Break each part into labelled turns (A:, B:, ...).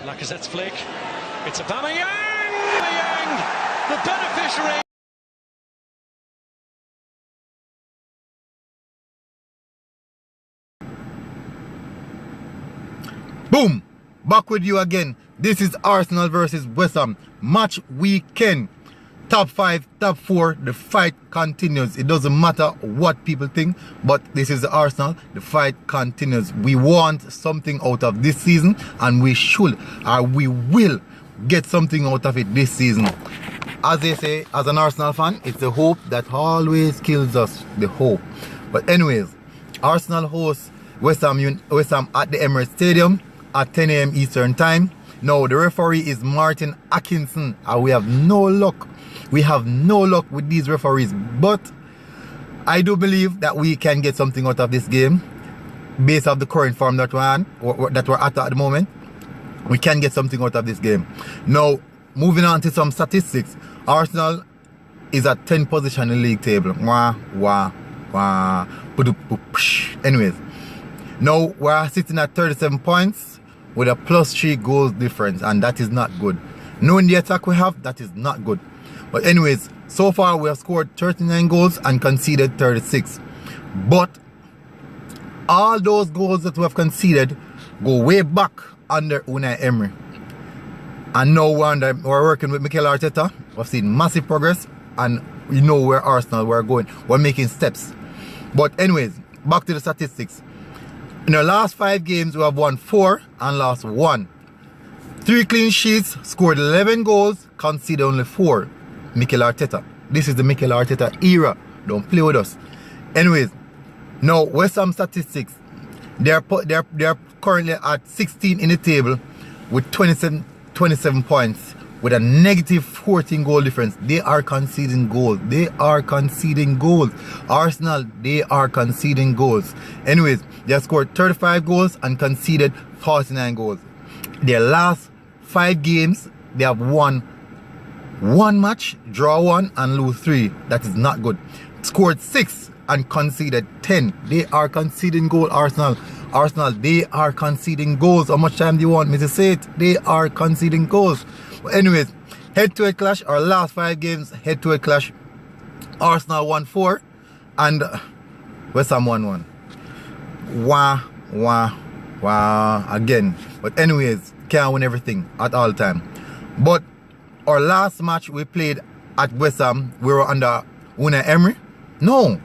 A: Lacazette's flick. It's Aubameyang! Aubameyang, the beneficiary.
B: Boom! Back with you again. This is Arsenal versus Westham. Match weekend. Top 5, top 4, the fight continues. It doesn't matter what people think, but this is the Arsenal. The fight continues. We want something out of this season, and we should, or we will get something out of it this season. As they say, as an Arsenal fan, it's the hope that always kills us. The hope. But anyways, Arsenal hosts Westham at the Emirates Stadium at 10 AM Eastern Time. Now, the referee is Martin Atkinson, and we have no luck. We have no luck with these referees, but I do believe that we can get something out of this game based on the current form that we're at the moment. We can get something out of this game. Now, moving on to some statistics. Arsenal is at 10th position in the league table. Anyways, now we're sitting at 37 points with a +3 goals difference, and that is not good. Knowing the attack we have, that is not good. But anyways, so far we have scored 39 goals and conceded 36. But all those goals that we have conceded go way back under Unai Emery. And now we're working with Mikel Arteta. We've seen massive progress, and we know where Arsenal we're going. We're making steps. But anyways, back to the statistics. In our last 5 games, we have won 4 and lost 1. 3 clean sheets, scored 11 goals, conceded only 4. Mikel Arteta. This is the Mikel Arteta era. Don't play with us. Anyways, now West Ham statistics. They're currently at 16 in the table with 27 points with a negative 14 goal difference. They are conceding goals. They are conceding goals. Arsenal, they are conceding goals. Anyways, they have scored 35 goals and conceded 49 goals. Their last 5 games, they have won 1 match, draw 1 and lose 3. That is not good. Scored 6 and conceded 10. They are conceding goals, Arsenal. Arsenal, they are conceding goals. How much time do you want me to say it? They are conceding goals. But anyways, head-to-head clash. Our last 5 games, head-to-head clash. Arsenal won 4 and West Ham won 1. Wow. Again. But anyways, can't win everything at all time. But our last match we played at West Ham, we were under Unai Emery. No.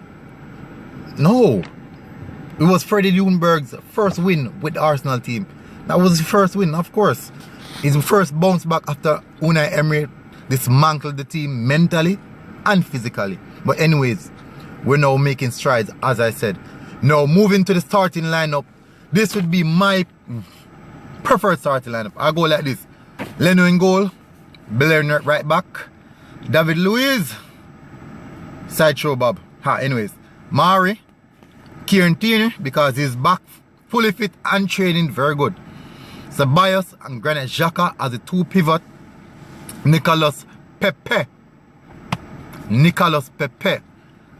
B: It was Freddie Ljungberg's first win with the Arsenal team. That was his first win, of course. His first bounce back after Unai Emery dismantled the team mentally and physically. But anyways, we're now making strides, as I said. Now, moving to the starting lineup. This would be my preferred starting lineup. I'll go like this. Leno in goal. Bellernert right back. David Luiz. Sideshow Bob. Anyways. Mari. Kieran Tierney, because he's back fully fit and training very good. Ceballos and Granit Xhaka as the 2 pivot. Nicolas Pepe.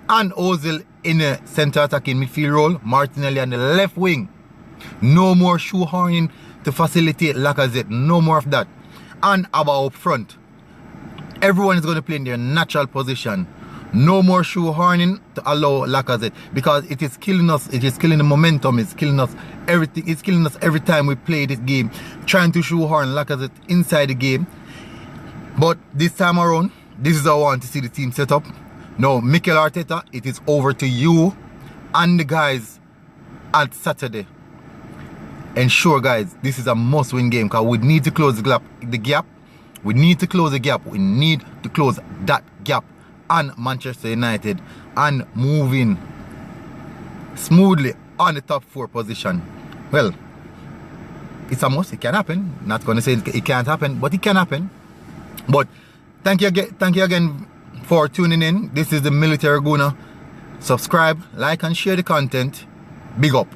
B: And Ozil in the centre attacking midfield role. Martinelli on the left wing. No more shoehorning to facilitate Lacazette. No more of that. And Abba up front. Everyone is going to play in their natural position. No more shoehorning to allow Lacazette, because it is killing us. It is killing the momentum. It's killing us everything. It's killing us every time we play this game, trying to shoehorn Lacazette inside the game. But this time around, this is how I want to see the team set up. Now, Mikel Arteta, it is over to you and the guys at Saturday. Ensure, guys, this is a must-win game, because we need to close the gap. We need to close the gap. We need to close that gap on Manchester United and moving smoothly on the top 4 position. Well, it's a must. It can happen. Not going to say it can't happen, but it can happen. But thank you again for tuning in. This is the Military Guna. Subscribe, like and share the content. Big up.